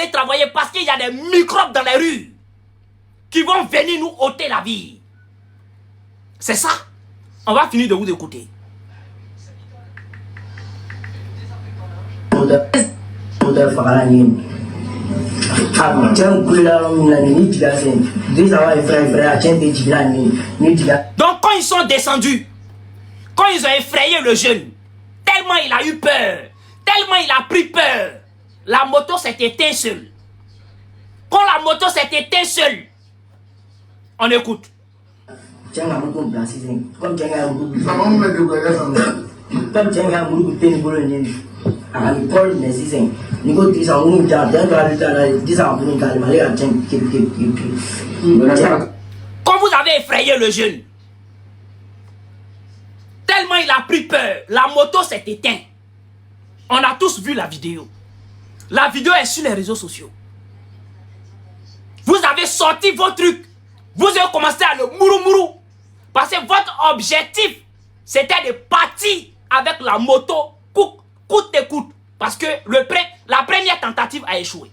aller travailler parce qu'il y a des microbes dans les rues qui vont venir nous ôter la vie. C'est ça. On va finir de vous écouter. Donc quand ils sont descendus, quand ils ont effrayé le jeune, tellement il a eu peur, tellement il a pris peur, la moto s'est éteinte seule. Quand la moto s'est éteinte seule, on écoute. Quand vous avez effrayé le jeune, tellement il a pris peur, la moto s'est éteinte. On a tous vu la vidéo. La vidéo est sur les réseaux sociaux. Vous avez sorti vos trucs. Vous avez commencé à le mourou. Parce que votre objectif, c'était de partir avec la moto coûte que coûte. Parce que la première tentative a échoué.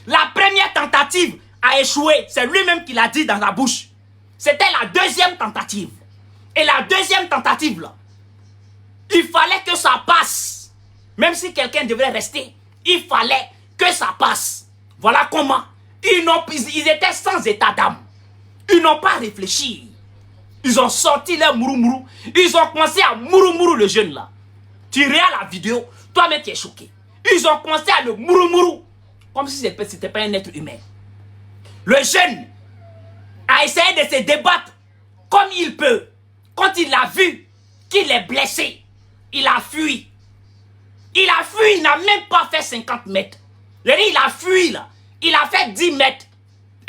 La première tentative a échoué. C'est lui-même qui l'a dit dans la bouche. C'était la deuxième tentative. Et la deuxième tentative, là, il fallait que ça passe. Même si quelqu'un devrait rester, il fallait que ça passe. Voilà comment. Ils étaient sans état d'âme. Ils n'ont pas réfléchi. Ils ont sorti leur mourou. Ils ont commencé à mourou le jeune là. Tu regardes la vidéo, toi-même tu es choqué. Ils ont commencé à le mourou. Comme si c'était pas un être humain. Le jeune a essayé de se débattre comme il peut. Quand il a vu qu'il est blessé, il a fui. Il n'a même pas fait 50 mètres. Il a fui là. Il a fait 10 mètres.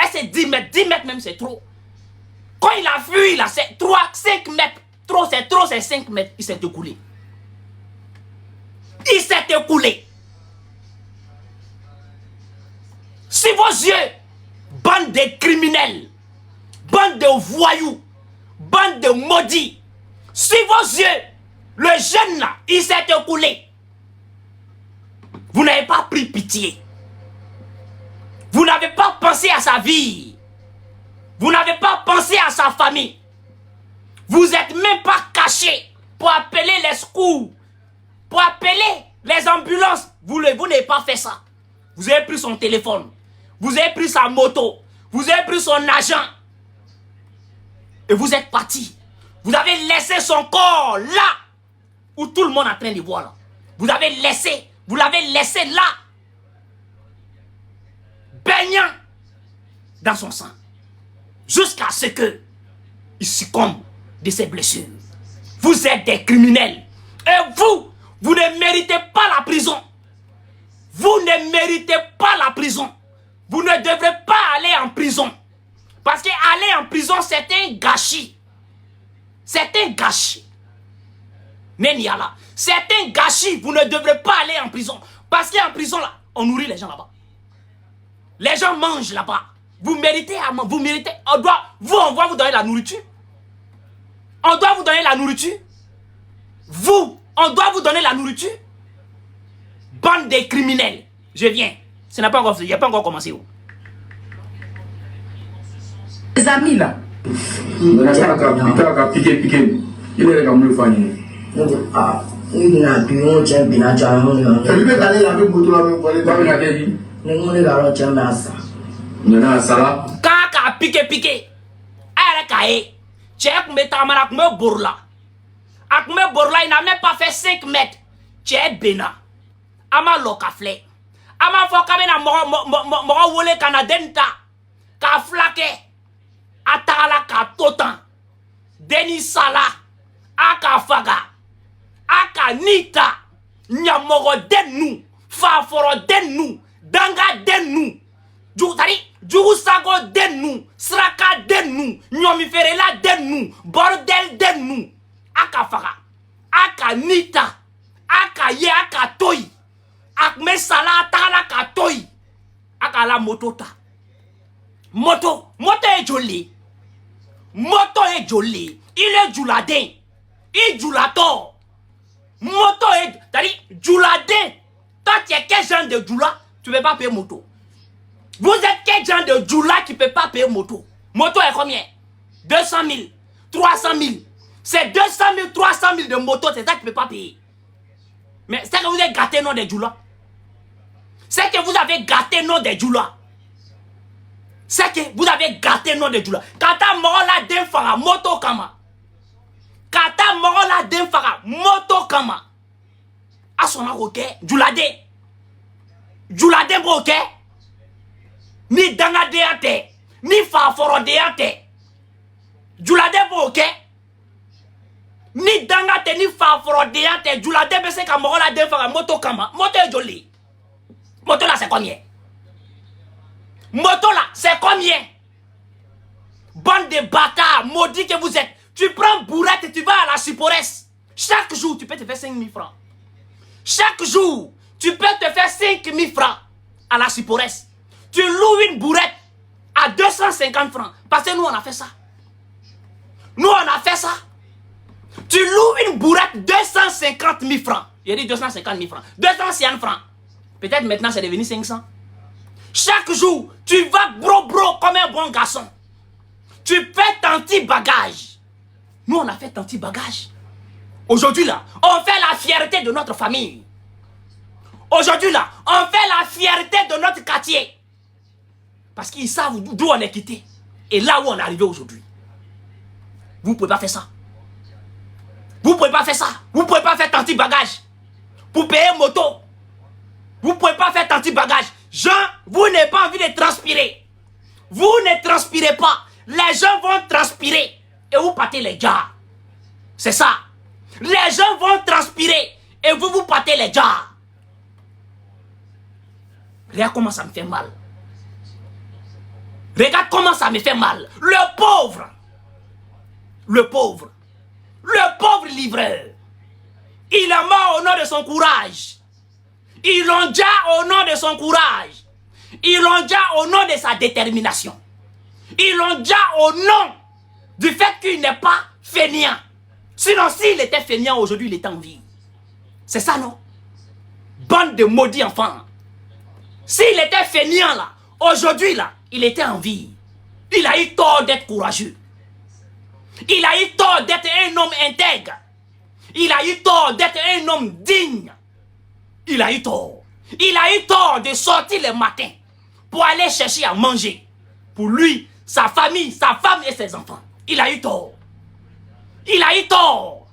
Et c'est 10 mètres. 10 mètres même, c'est trop. Quand il a fui là, c'est 5 mètres. Trop, c'est 5 mètres. Il s'est écoulé. Si vos yeux, bande de criminels, bande de voyous, bande de maudits, si vos yeux, le jeune là, il s'est écoulé, vous n'avez pas pris pitié. Vous n'avez pas pensé à sa vie. Vous n'avez pas pensé à sa famille. Vous n'êtes même pas caché pour appeler les secours, pour appeler les ambulances. Vous n'avez pas fait ça. Vous avez pris son téléphone. Vous avez pris sa moto. Vous avez pris son argent. Et vous êtes parti. Vous avez laissé son corps là où tout le monde est en train de voir là. Vous l'avez laissé là, baignant dans son sang, jusqu'à ce que il succombe de ses blessures. Vous êtes des criminels. Et vous ne méritez pas la prison. Vous ne méritez pas la prison. Vous ne devrez pas aller en prison. Parce qu'aller en prison, c'est un gâchis. C'est un gâchis. Néniala. C'est un gâchis. Vous ne devrez pas aller en prison. Parce qu'en prison, là, on nourrit les gens là-bas. Les gens mangent là-bas. Vous méritez à manger. Vous méritez. On doit vous donner la nourriture. On doit vous donner la nourriture. On doit vous donner la nourriture. Bande de criminels. Je viens. Ce n'a pas encore commencé. Les amis là. Kaka piqué. Aïe kaye. Tchèque me tamara me bourla. Akme bourla il n'a même pas fait 5 mètres. Tchèque bena. Ama lokafle. Ama fokame na moro wole kanadenta. Ka flake. Atala ka totan. Deni sala. Aka faga. Aka nita. Nyamoro den nou. Faforo den nou. Danga den nou. Djougou sago den nou. Sraka den nou. Nyomiferela den nou. Bordel den nou. Aka faga. Aka nita. Aka ye aka toy. Akme sala atala ka toy. Aka la motota. Moto est joli. Moto est joli. Il est djouladin. Il djoulato. Moto est... C'est-à-dire, djouladin. Toi, tu es quel genre de djoula? Tu ne peux pas payer moto. Vous êtes quel genre de Djoula qui ne peut pas payer moto? Moto est combien? 200 000, 300 000. C'est 200 000, 300 000 de moto, c'est ça que tu ne peux pas payer. Mais c'est que vous êtes gâté, non, des Djoula. C'est que vous avez gâté, non, des Djoula. C'est que vous avez gâté, non, des Djoula. Kata morola denfara, moto kama. Kata morola denfara, moto kama. Asona ok, Djoulade. Djoulade bro ok. Ni danga deate, ni faforo deate. Djoulade bro ok. Ni danga te ni faforo deate. Djoulade bese ka morola denfara, moto kama. Moto est joli. Moto là c'est combien? Moto là c'est combien? Bande de bâtards, maudits que vous êtes. Tu prends bourrette et tu vas à la Supporès. Chaque jour tu peux te faire 5 000 francs. Chaque jour tu peux te faire 5 000 francs à la Supporès. Tu loues une bourrette à 250 francs. Parce que nous on a fait ça. Nous on a fait ça. Tu loues une bourrette 250 000 francs. J'ai dit 250 000 francs. 250 francs. Peut-être maintenant c'est devenu 500. Chaque jour, tu vas bro comme un bon garçon. Tu fais tanti bagage. Nous, on a fait tanti bagage. Aujourd'hui, là, on fait la fierté de notre famille. Aujourd'hui, là, on fait la fierté de notre quartier. Parce qu'ils savent d'où on est quitté. Et là où on est arrivé aujourd'hui. Vous ne pouvez pas faire ça. Vous ne pouvez pas faire ça. Vous ne pouvez pas faire tanti bagage. Pour payer moto. Vous ne pouvez pas faire tanti bagage. Jean, vous n'avez pas envie de transpirer. Vous ne transpirez pas. Les gens vont transpirer. Et vous partez les jars. C'est ça. Les gens vont transpirer. Et vous partez les jars. Regarde comment ça me fait mal. Regarde comment ça me fait mal. Le pauvre. Le pauvre. Le pauvre livreur. Il est mort au nom de son courage. Ils l'ont déjà au nom de son courage. Ils l'ont déjà au nom de sa détermination. Ils l'ont déjà au nom du fait qu'il n'est pas fainéant. Sinon, s'il était fainéant, aujourd'hui, il est en vie. C'est ça, non? Bande de maudits enfants. S'il était fainéant, là, aujourd'hui, là, il était en vie. Il a eu tort d'être courageux. Il a eu tort d'être un homme intègre. Il a eu tort d'être un homme digne. Il a eu tort. Il a eu tort de sortir le matin pour aller chercher à manger. Pour lui, sa famille, sa femme et ses enfants. Il a eu tort. Il a eu tort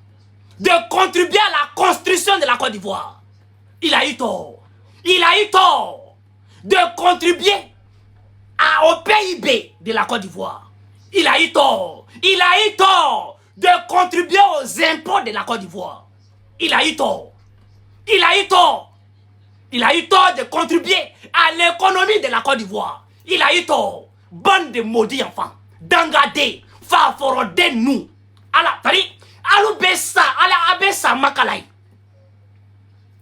de contribuer à la construction de la Côte d'Ivoire. Il a eu tort. Il a eu tort de contribuer au PIB de la Côte d'Ivoire. Il a eu tort. Il a eu tort de contribuer aux impôts de la Côte d'Ivoire. Il a eu tort. Il a eu tort. Il a eu tort de contribuer à l'économie de la Côte d'Ivoire. Il a eu tort. Bande de maudits enfants. Dangadé. Faforode nous. Ala, tari. Alou bessa. Ala abessa makalai.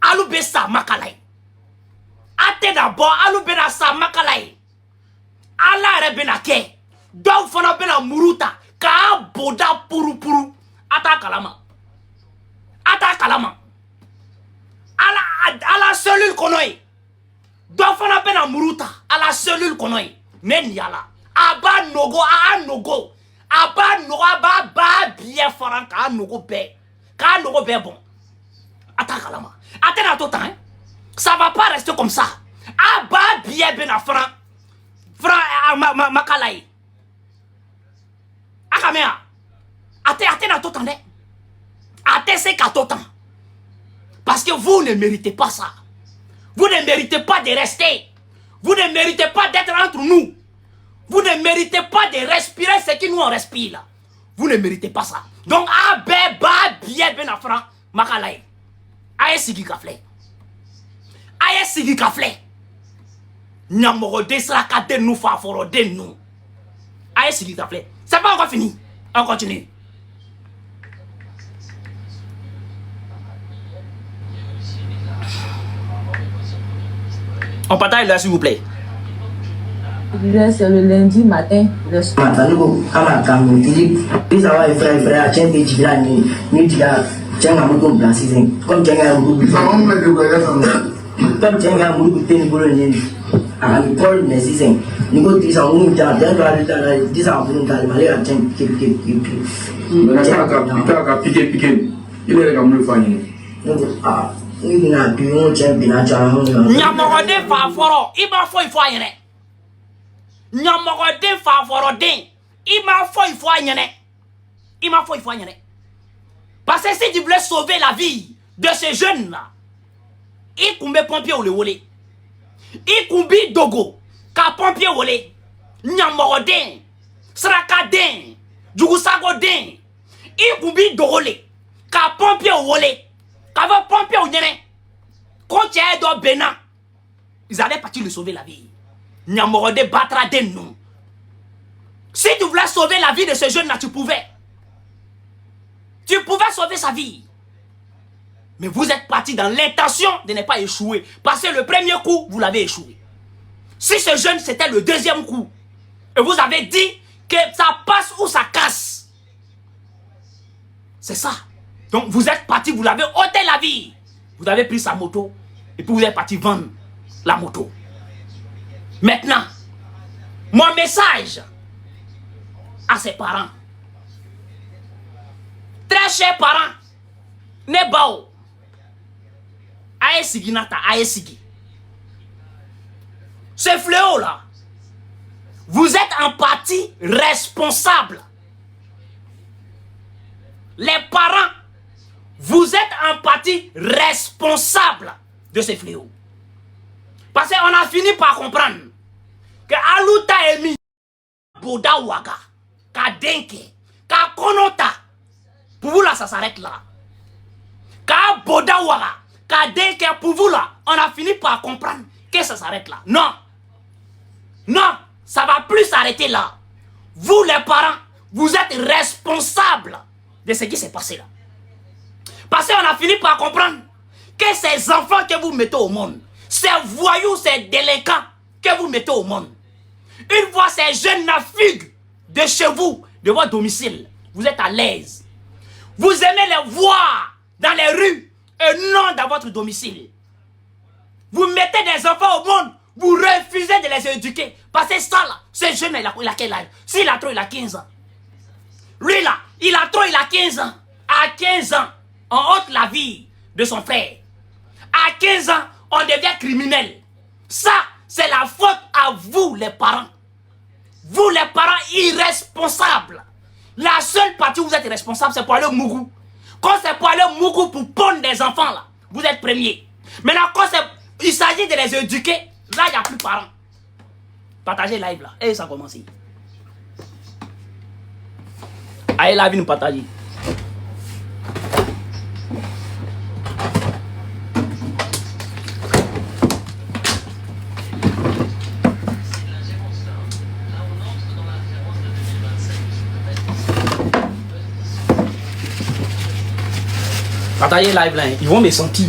Alou bessa makalai. Ate d'abord. Alou bessa makalai. Ala rebenake. Donc fona bena muruta. Ka boda puru puru. Ata kalama. Ata kalama. À la cellule konoï. Dofana bena muruta. À la cellule konoï. Men yala. Aba nogo. A nogo. Aba nogo. Aba ba bien faran. Ka nogo be. Ka nogo be bon. Attends kalama. Attends à tout temps. Ça va pas rester comme ça. Aba bien bena faran. Faran makalai. Akamea. Attends à tout temps. Attends c'est qu'à tout temps. Parce que vous ne méritez pas ça. Vous ne méritez pas de rester. Vous ne méritez pas d'être entre nous. Vous ne méritez pas de respirer ce que nous on respire là. Vous ne méritez pas ça. Donc, abe ba bien ben afran makalai. Aye sigi kafle. Aye sigi kafle. Nyamoro desra kade nous faforo de nous. Aye sigi kafle. C'est pas encore fini. On continue. On partage là, s'il vous plaît. C'est le lundi matin. Nyamorode favoro, il faut rien. Nyamorode favorode, il faut rien. Parce que si tu voulais sauver la vie de ces jeunes-là, il combien pompier ou le volé. Il combien dogo, ka pompier ou le. Nyamorode, srakade, djougousagodin. Il combien dogo le, ka pompier ou le. Ka va pompier ou nyene. Quand tu es dans Bénin, ils allaient partir lui sauver la vie. Nyamorode battra des noms. Si tu voulais sauver la vie de ce jeune-là, tu pouvais. Tu pouvais sauver sa vie. Mais vous êtes parti dans l'intention de ne pas échouer. Parce que le premier coup, vous l'avez échoué. Si ce jeune, c'était le deuxième coup, et vous avez dit que ça passe ou ça casse. C'est ça. Donc vous êtes parti, vous l'avez ôté la vie. Vous avez pris sa moto, et puis vous êtes parti vendre la moto. Maintenant, mon message à ses parents. Très chers parents, ne bao. Aesigi nata, aesigi. Ce fléau-là, vous êtes en partie responsable. Les parents, vous êtes en partie responsable de ce fléau. Parce qu'on a fini par comprendre que Aluta Emi, Boda Waga, Kadenke, Kakonota, pour vous là, ça s'arrête là. Ka Boda Waga, Kadenke, pour vous là, on a fini par comprendre que ça s'arrête là. Non. Non, ça va plus s'arrêter là. Vous les parents, vous êtes responsables de ce qui s'est passé là. Parce qu'on a fini par comprendre que ces enfants que vous mettez au monde, ces voyous, ces délinquants que vous mettez au monde, une fois ces jeunes fuguent de chez vous, de votre domicile, vous êtes à l'aise. Vous aimez les voir dans les rues et non dans votre domicile. Vous mettez des enfants au monde, vous refusez de les éduquer. Parce que ça là, ce jeune il a quel âge? S'il a trop, il a 15 ans. Lui là, il a trop, il a 15 ans. À 15 ans, on ôte la vie de son frère. À 15 ans, on devient criminel. Ça, c'est la faute à vous les parents. Vous les parents irresponsables. La seule partie où vous êtes responsable, c'est pour aller au Mougou. Quand c'est pour aller au Mougou pour pondre des enfants là, vous êtes premier. Maintenant, quand il s'agit de les éduquer, là, il n'y a plus de parents. Partagez live là. Et ça commence. Allez, la vie nous partager. Partagez live là, ils vont me sentir.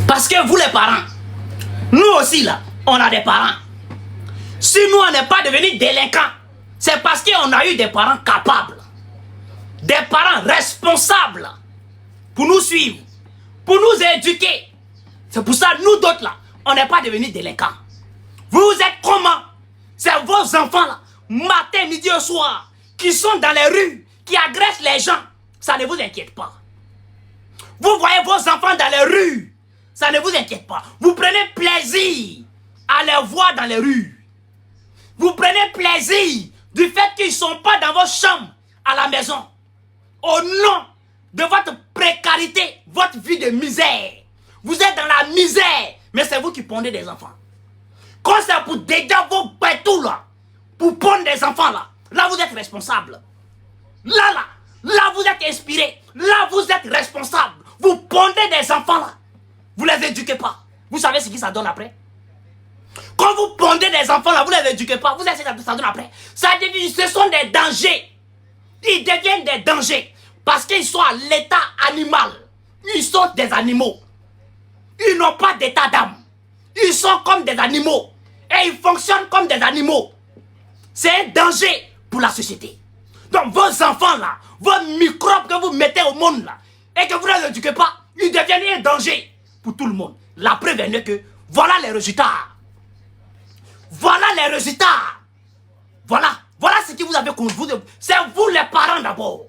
Parce que vous les parents, nous aussi là, on a des parents. Si nous on n'est pas devenus délinquants, c'est parce qu'on a eu des parents capables, des parents responsables pour nous suivre, pour nous éduquer. C'est pour ça nous d'autres là, on n'est pas devenus délinquants. Vous êtes comment? C'est vos enfants là, matin, midi et soir, qui sont dans les rues, qui agressent les gens. Ça ne vous inquiète pas. Vous voyez vos enfants dans les rues, ça ne vous inquiète pas. Vous prenez plaisir à les voir dans les rues. Vous prenez plaisir du fait qu'ils ne sont pas dans vos chambres à la maison. Au nom de votre précarité, votre vie de misère. Vous êtes dans la misère, mais c'est vous qui pondez des enfants. Quand c'est pour dégager vos pétous là, pour pondre des enfants là, là vous êtes responsable. Là vous êtes inspiré. Là vous êtes responsable. Vous pondez des enfants là. Vous ne les éduquez pas. Vous savez ce qui ça donne après? Quand vous pondez des enfants là, vous ne les éduquez pas. Vous savez ce que ça donne après? Ça devient, ce sont des dangers Ils deviennent des dangers parce qu'ils sont à l'état animal. Ils sont des animaux. Ils n'ont pas d'état d'âme. Ils sont comme des animaux. Et ils fonctionnent comme des animaux. C'est un danger pour la société. Donc vos enfants là, vos microbes que vous mettez au monde là, et que vous ne les éduquez pas, ils deviennent un danger pour tout le monde. La preuve est que voilà les résultats. Voilà les résultats. Voilà ce que vous avez contre vous. C'est vous les parents d'abord.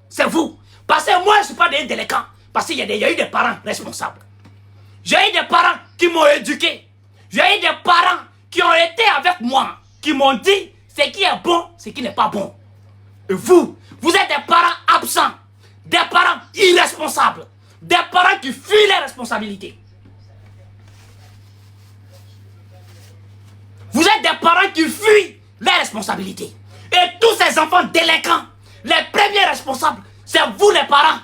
C'est vous. Parce que moi je ne suis pas des délinquants. Parce qu'il y a eu des parents responsables. J'ai eu des parents qui m'ont éduqué. J'ai eu des parents qui ont été avec moi, qui m'ont dit ce qui est bon, ce qui n'est pas bon. Et vous êtes des parents absents, des parents irresponsables, des parents qui fuient les responsabilités. Vous êtes des parents qui fuient les responsabilités. Et tous ces enfants délinquants, les premiers responsables, c'est vous les parents.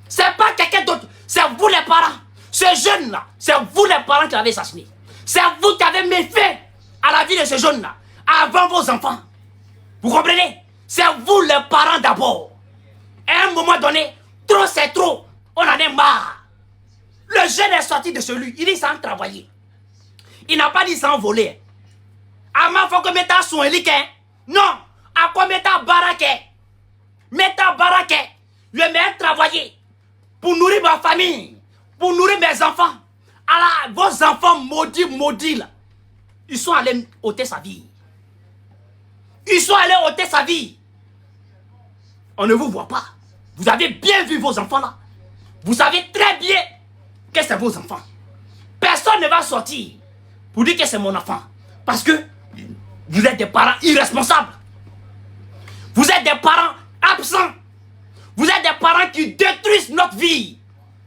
C'est pas quelqu'un d'autre, c'est vous les parents. Ce jeune-là, c'est vous les parents qui l'avez assassiné. C'est vous qui avez mis fin à la vie de ce jeune-là, avant vos enfants. Vous comprenez? C'est vous les parents d'abord. À un moment donné, trop c'est trop. On en est marre. Le jeune est sorti de celui, il dit sans travailler. Il n'a pas dit sans voler. Ama faut que metta son élique. Non, à quoi metta baraque. Metta baraque. Je vais travailler pour nourrir ma famille, pour nourrir mes enfants. Alors, vos enfants maudits là, ils sont allés ôter sa vie. Ils sont allés ôter sa vie. On ne vous voit pas. Vous avez bien vu vos enfants là. Vous savez très bien que c'est vos enfants. Personne ne va sortir pour dire que c'est mon enfant. Parce que vous êtes des parents irresponsables. Vous êtes des parents absents. Vous êtes des parents qui détruisent notre vie.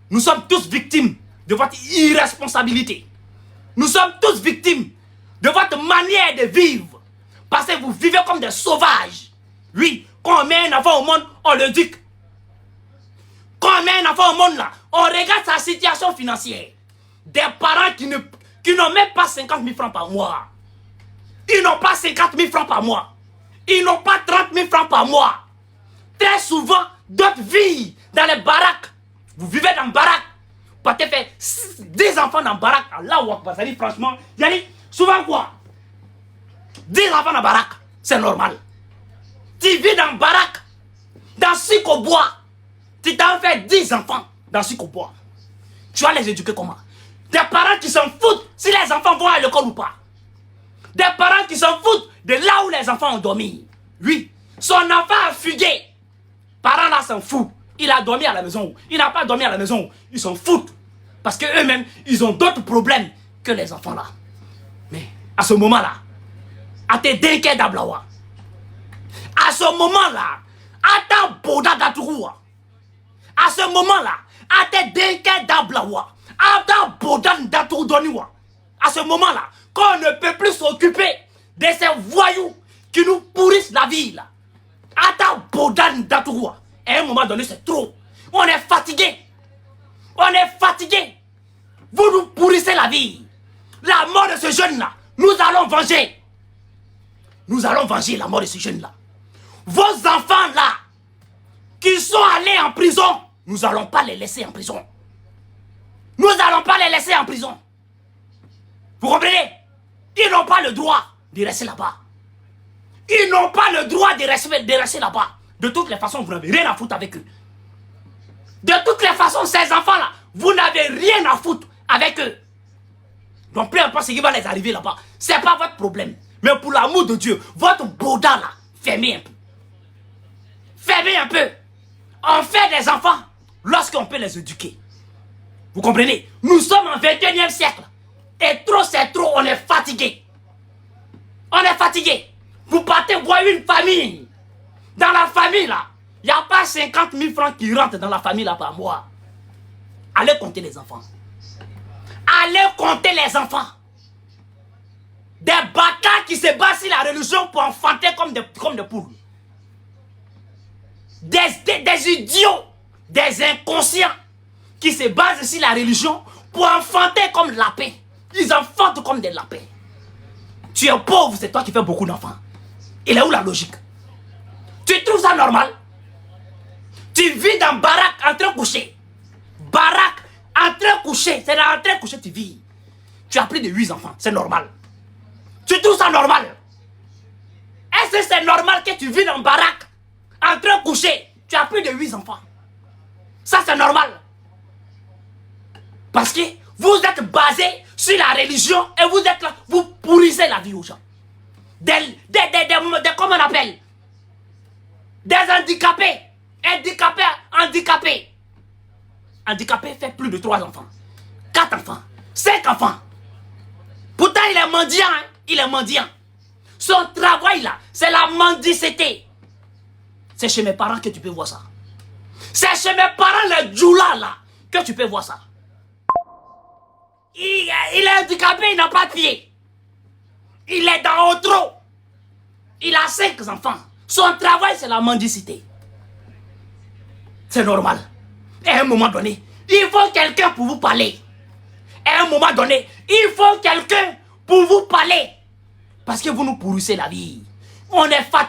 Nous sommes tous victimes de votre irresponsabilité. Nous sommes tous victimes de votre manière de vivre. Parce que vous vivez comme des sauvages. Oui, quand on met un enfant au monde, on l'éduque. Quand on met un enfant au monde là, on regarde sa situation financière. Des parents qui n'ont même pas 50 000 francs par mois. Ils n'ont pas 50 000 francs par mois. Ils n'ont pas 30 000 francs par mois. Très souvent, d'autres vivent dans les baraques. Vous vivez dans les baraques. Parce que fait 10 enfants dans la baraque. Là où ça dit franchement, il y a souvent quoi? 10 enfants dans la baraque, c'est normal. Tu vis dans la baraque, dans Sikobois. Tu t'en fais 10 enfants dans Sikobois. Tu vas les éduquer comment? Des parents qui s'en foutent si les enfants vont à l'école ou pas. Des parents qui s'en foutent de là où les enfants ont dormi. Oui, son enfant a fugué. Parents là s'en foutent. Il a dormi à la maison. Il n'a pas dormi à la maison. Ils s'en foutent. Parce qu'eux-mêmes, ils ont d'autres problèmes que les enfants là. Mais à ce moment-là, à tes déquets d'Ablawa, à ce moment-là, à ta boda d'Atourou, à ce moment-là, à tes déquets d'Ablawa, à ta boda d'Atourou, à ce moment-là, quand on ne peut plus s'occuper de ces voyous qui nous pourrissent la vie là, à ta boda d'Atourou, à un moment donné, c'est trop. On est fatigué. On est fatigué. Vous nous pourrissez la vie. La mort de ce jeune-là, nous allons venger. Nous allons venger la mort de ce jeune-là. Vos enfants-là, qui sont allés en prison, nous n'allons pas les laisser en prison. Nous n'allons pas les laisser en prison. Vous comprenez? Ils n'ont pas le droit de rester là-bas. Ils n'ont pas le droit de rester là-bas. De toutes les façons, vous n'avez rien à foutre avec eux. De toutes les façons, ces enfants-là, vous n'avez rien à foutre avec eux. Donc, peu importe ce qui va les arriver là-bas, ce n'est pas votre problème. Mais pour l'amour de Dieu, votre boda là, fermez un peu. Fermez un peu. On fait des enfants lorsqu'on peut les éduquer. Vous comprenez? Nous sommes en 21e siècle. Et trop c'est trop, on est fatigué. On est fatigué. Vous partez voir une famille. Dans la famille là, il n'y a pas 50 000 francs qui rentrent dans la famille là par mois. Allez compter les enfants. Allez compter les enfants. Des bâtards qui se basent sur la religion pour enfanter comme des poules. Des idiots, des inconscients qui se basent sur la religion pour enfanter comme lapins. Ils enfantent comme des lapins. Tu es pauvre, c'est toi qui fais beaucoup d'enfants. Il est où la logique? Tu trouves ça normal? Tu vis dans baraque en train de coucher. Baraque en train de coucher. C'est en train de coucher tu vis. Tu as plus de 8 enfants. C'est normal. Tu trouves ça normal? Est-ce que c'est normal que tu vis dans baraque en train de coucher? Tu as plus de 8 enfants. Ça c'est normal. Parce que vous êtes basé sur la religion et vous êtes là, vous pourrissez la vie aux gens. Comment on appelle? Des handicapés. Handicapés. Handicapé fait plus de 3 enfants. 4 enfants. 5 enfants. Pourtant il est mendiant. Hein? Il est mendiant. Son travail là, c'est la mendicité. C'est chez mes parents que tu peux voir ça. C'est chez mes parents les djoula là que tu peux voir ça. Il est handicapé, il n'a pas de pied. Il est dans le trop. Il a 5 enfants. Son travail, c'est la mendicité. C'est normal. Et à un moment donné, il faut quelqu'un pour vous parler. Et à un moment donné, il faut quelqu'un pour vous parler. Parce que vous nous pourrissez la vie. On est fatigué.